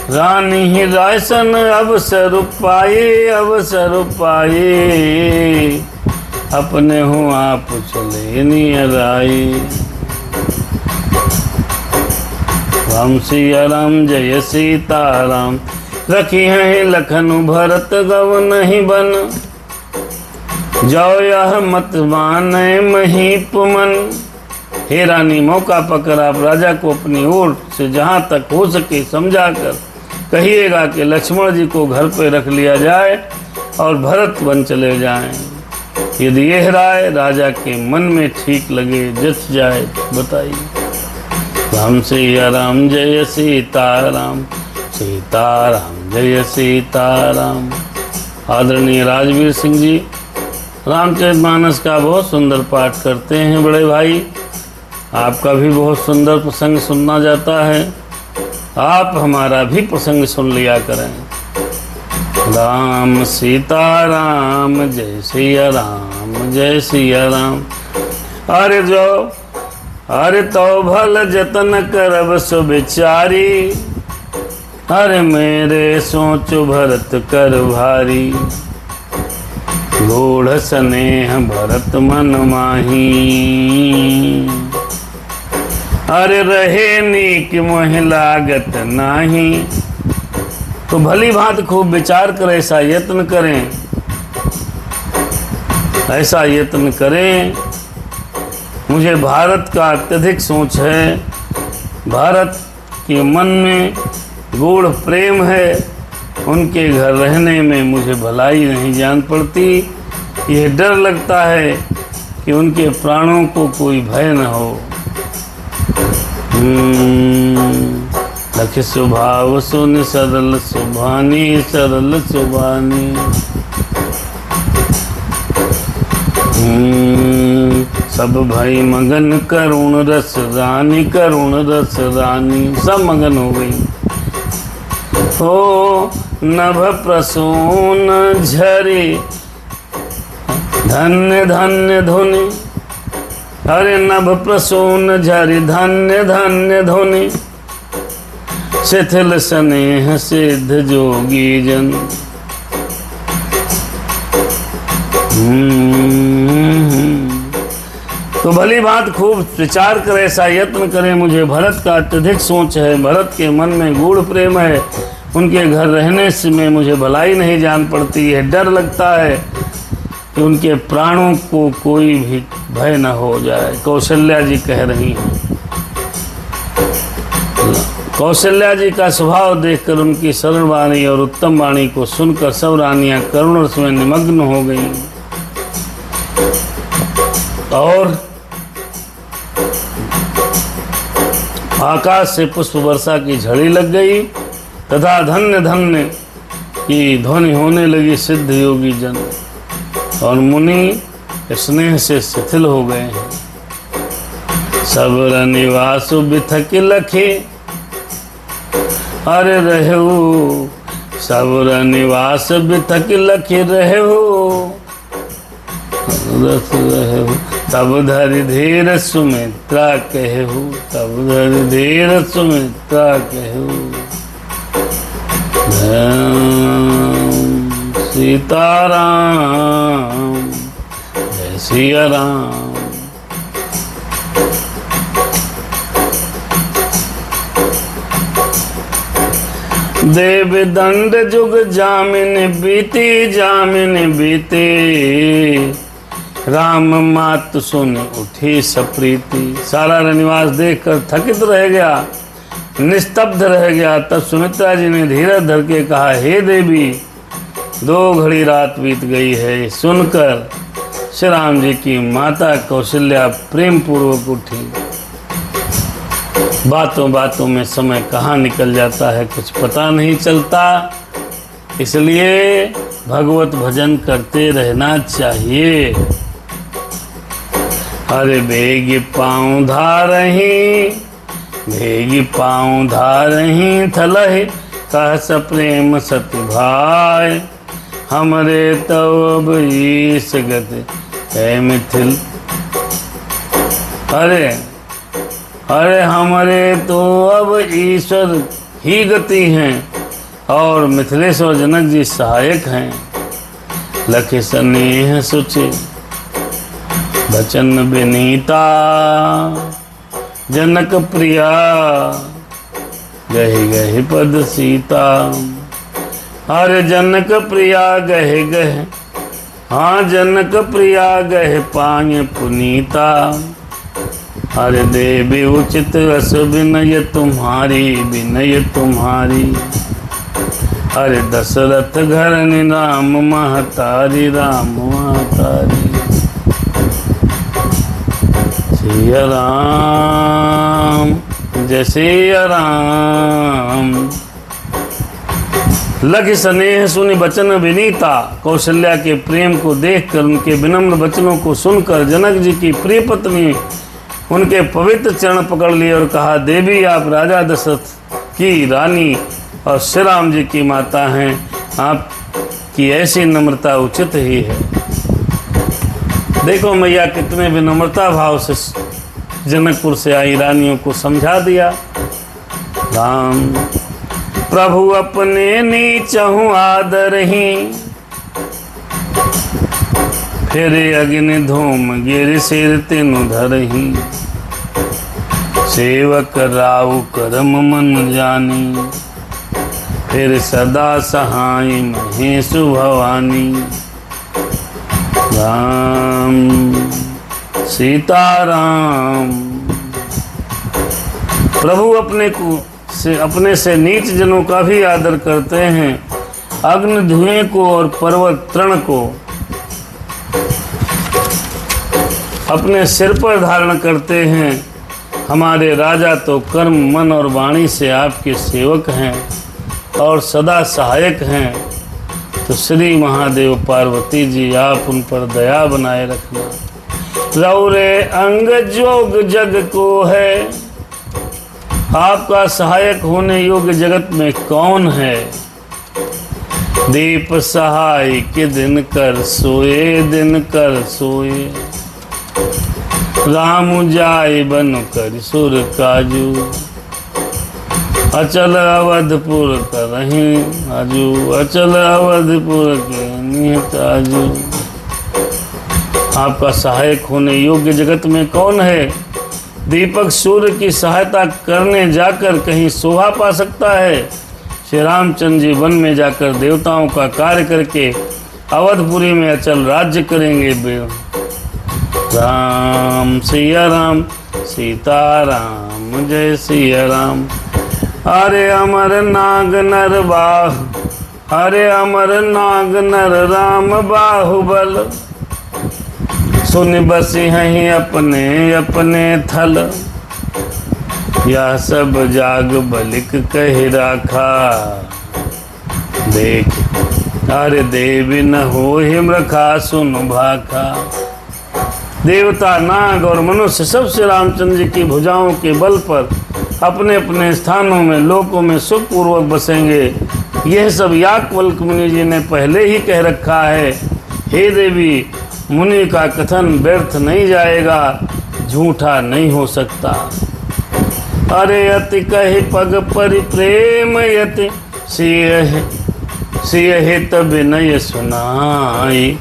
रानी रायसन अवसर पाई, अपने हूँ आप चले नियर आई। राम सिया राम जय सीताराम, रखी है लखन भरत गव नहीं बन। जाओ यह मत माने महीप मन। हे रानी, मौका पकड़ आप राजा को अपनी ओर से जहाँ तक हो सके समझाकर कहिएगा कि लक्ष्मण जी को घर पे रख लिया जाए और भरत वन चले जाएं। यदि यह राय राजा के मन में ठीक लगे जच जाए बताइए। राम सिया राम जय सीताराम, सीताराम जय सीताराम। आदरणीय राजवीर सिंह जी रामचरितमानस का बहुत सुंदर पाठ करते हैं बड़े भाई। आपका भी बहुत सुंदर प्रसंग सुनना जाता है, आप हमारा भी प्रसंग सुन लिया करें। राम सीताराम जय सिया राम जय सिया राम। अरे तो भल जतन करब सो बिचारी, अरे मेरे सोचो भरत कर भारी। गूढ़ स्नेह भरत मन माही, अरे रहे नीक मोह लागत नाही। तो भली भांति खूब विचार कर ऐसा यत्न करें। मुझे भारत का अत्यधिक सोच है, भारत के मन में गूढ़ प्रेम है, उनके घर रहने में मुझे भलाई नहीं जान पड़ती। यह डर लगता है कि उनके प्राणों को कोई भय न हो। लख स्वभाव सुन सरल सुभानी, सरल सुभानी। सब भाई मगन करुण रस रानी, करुण रस रानी, सब मगन हो गई। हो नभ प्रसून झरी धन्य धन्य धुनि, अरे नभ प्रसून झरी धन्य धन्य धुनि, शिथिल स्नेह सिद्ध जोगी जन। तो भली बात खूब विचार करे, ऐसा यत्न करे। मुझे भरत का अत्यधिक सोच है, भरत के मन में गूढ़ प्रेम है, उनके घर रहने से में मुझे भलाई नहीं जान पड़ती है। डर लगता है कि उनके प्राणों को कोई भी भय न हो जाए। कौशल्या जी कह रही हैं। कौशल्या जी का स्वभाव देखकर, उनकी सरल वाणी और उत्तम वाणी को सुनकर सब रानियां करुण रस में निमग्न हो गईं। और आकाश से पुष्प वर्षा की झड़ी लग गई तथा धन्य धन्य की ध्वनि होने लगी सिद्ध योगी जन। और मुनि स्नेह से शिथिल हो गए हैं। सबरा निवास बिथक लखे, अरे रहू सबरा निवास बिथक लखे रहू, रस रहू तब धरि धीर सुमित्रा कहू, तब धरि धीर सुमित्रा कहू। सीताराम जय सिया राम। देव दंड जुग जामिन बीती, जामिन बीते, राम मात सुन उठी सप्रीति। सारा रनिवास देखकर थकित रह गया, निस्तब्ध रह गया। तब सुमित्रा जी ने धीरज धर के कहा, हे देवी, 2 घड़ी रात बीत गई है। सुनकर श्री राम जी की माता कौशल्या प्रेम पूर्वक उठी। बातों बातों में समय कहाँ निकल जाता है कुछ पता नहीं चलता, इसलिए भगवत भजन करते रहना चाहिए। अरे बेगी पाँव धारही, भेगी पाँव धारही, थलहि कह सप्रेम सति भाई, हमरे तब ईस गति है मिथिल। अरे हमारे तो अब ईश्वर ही गति हैं और मिथिलेश्वर जनक जी सहायक हैं। लखे स्नेह सुचि बचन विनीता, जनक प्रिया गहे गहे पद सीता। अरे जनक प्रिया गहे गहे, हाँ जनक प्रिया गहे पाए पुनीता। अरे देवी उचित रस विनय तुम्हारी, विनय तुम्हारी। अरे दशरथ घर राम महतारी, राम महतारी। सिया राम जय सिया राम। लख स्नेह सुनि बचन विनीता। कौशल्या के प्रेम को देखकर, उनके विनम्र वचनों को सुनकर जनक जी की प्रिय पत्नी उनके पवित्र चरण पकड़ लिए और कहा, देवी आप राजा दशरथ की रानी और श्री राम जी की माता हैं, आपकी ऐसी नम्रता उचित ही है। देखो मैया कितने विनम्रता भाव से जनकपुर से आई रानियों को समझा दिया। राम प्रभु अपने नीचहु आदर ही, फिर अग्नि धूम गिर सिर तिनु धरही। सेवक राउ करम मन जानी, फिर सदा सहाय महेशु भवानी। राम सीताराम। प्रभु अपने से नीच जनों का भी आदर करते हैं। अग्नि धुएं को और पर्वत तृण को अपने सिर पर धारण करते हैं। हमारे राजा तो कर्म मन और वाणी से आपके सेवक हैं और सदा सहायक हैं। तो श्री महादेव पार्वती जी आप उन पर दया बनाए रखना। रौरे अंग जोग जग को है, आपका सहायक होने योग्य जगत में कौन है। दीप सहाय के दिन कर सोए, दिन कर सोए, राम जाय बन कर सुर काजू, अचल अवधपुर करहीं आजू, अचल अवधपुर के नियत आजू। आपका सहायक होने योग्य जगत में कौन है। दीपक सूर्य की सहायता करने जाकर कहीं शोभा पा सकता है। श्री रामचंद्र जी वन में जाकर देवताओं का कार्य करके अवधपुरी में अचल राज्य करेंगे। राम सिया राम सीता राम जय सिया राम। हरे अमर नाग नर बाह, हरे अमर नाग नर राम बाहुबल, सुन बसी हैं अपने अपने थल, यह सब जाग बलिक कह राखा। देख अरे देवी न हो हिम रखा सुन भाखा। देवता नाग और मनुष्य सब श्री रामचंद्र जी की भुजाओं के बल पर अपने अपने स्थानों में लोकों में सुखपूर्वक बसेंगे। यह सब याज्ञवल्क्य मुनि जी ने पहले ही कह रखा है। हे देवी, मुनि का कथन व्यर्थ नहीं जाएगा, झूठा नहीं हो सकता। अरे अति कहि पग परिप्रेम यति, सिय हित विनय सुनाई,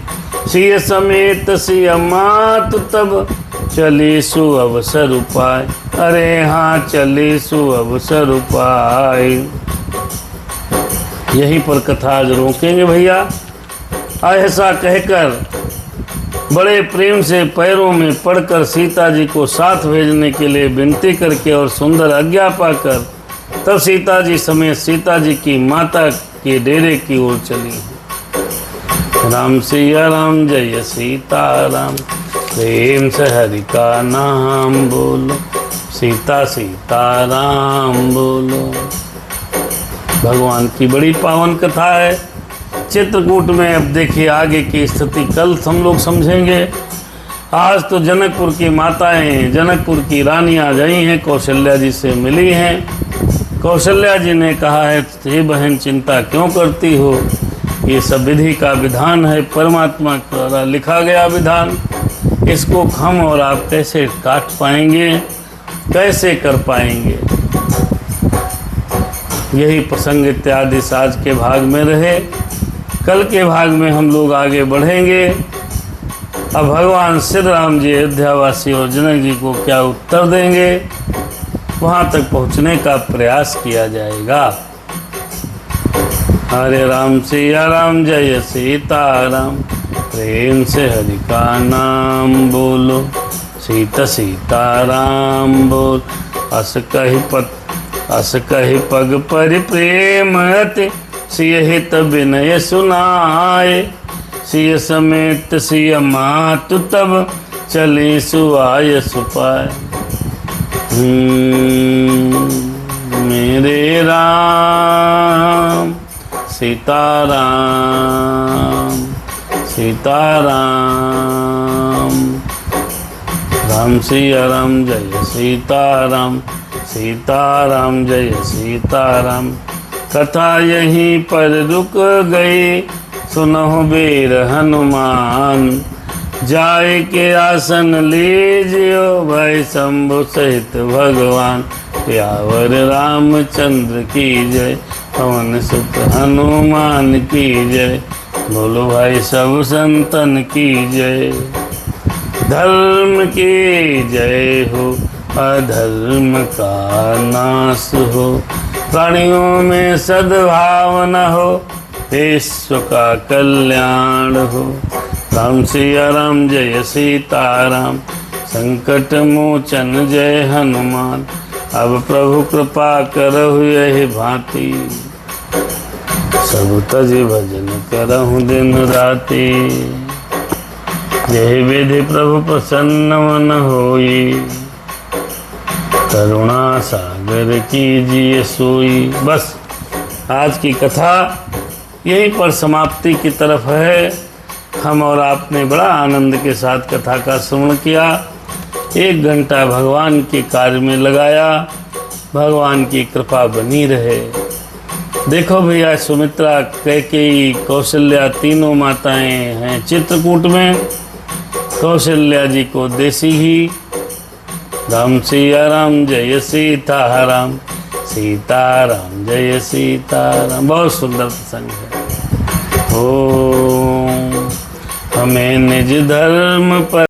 सिय समेत सिय मात तब चली सु अवसर उपाय। अरे हाँ चली सु अवसर उपाय। यहीं पर कथा आज रोकेंगे भैया। ऐसा कहकर बड़े प्रेम से पैरों में पड़कर सीता जी को साथ भेजने के लिए विनती करके और सुंदर आज्ञा पाकर तब सीता जी समेत सीता जी की माता के डेरे की ओर चली। राम सिया राम जय सीता राम, प्रेम से हरि का नाम बोलो, सीता सीता राम बोलो। भगवान की बड़ी पावन कथा है। चित्रकूट में अब देखिए आगे की स्थिति कल हम लोग समझेंगे। आज तो जनकपुर की माताएं, जनकपुर की रानियां गई हैं, कौशल्या जी से मिली हैं। कौशल्या जी ने कहा है, हे बहन चिंता क्यों करती हो, ये सब विधि का विधान है, परमात्मा द्वारा लिखा गया विधान। इसको हम और आप कैसे काट पाएंगे, कैसे कर पाएंगे। यही प्रसंग इत्यादि आज के भाग में रहे। कल के भाग में हम लोग आगे बढ़ेंगे। अब भगवान श्री राम जी अयोध्यावासी और जनक जी को क्या उत्तर देंगे, वहाँ तक पहुँचने का प्रयास किया जाएगा। हरे राम सिया राम जय सीता राम, प्रेम से हरि का नाम बोलो, सीता सीता राम बोल। अस कहि पग पर प्रेम अति, सिय हित विनय सुनाए, सिय समेत सिय मातु तब चले सुआय सुपाय। मेरे राम सीता राम, सीता राम, राम सिया राम जय सीता राम, सीता राम जय सीता राम। कथा यहीं पर रुक गई, सुनहो वीर हनुमान, जाए के आसन लीजियो भाई शंभु सहित भगवान। प्यावर रामचंद्र की जय, पवन सुत हनुमान की जय, बोलो भाई सब संतन की जय। धर्म की जय हो, अधर्म का नाश हो, प्राणियों में सद्भावना हो, विश्व का कल्याण हो। राम सिया राम जय सीता राम, संकट मोचन जय हनुमान। अब प्रभु कृपा करहु यही भांति, सब तज भजन करहु दिन राति। यही विधि प्रभु प्रसन्न मन होई, करुणा सागर कीजिए सोई। बस आज की कथा यहीं पर समाप्ति की तरफ है। हम और आपने बड़ा आनंद के साथ कथा का श्रवण किया। 1 घंटा भगवान के कार्य में लगाया। भगवान की कृपा बनी रहे। देखो भैया, सुमित्रा, कैकेयी, कौशल्या तीनों माताएं हैं चित्रकूट में। कौशल्या जी को देसी घी, राम सिया राम जय सीताराम, सीताराम जय सीताराम, बहुत सुंदर प्रसंग है। ओम हमें निज धर्म पर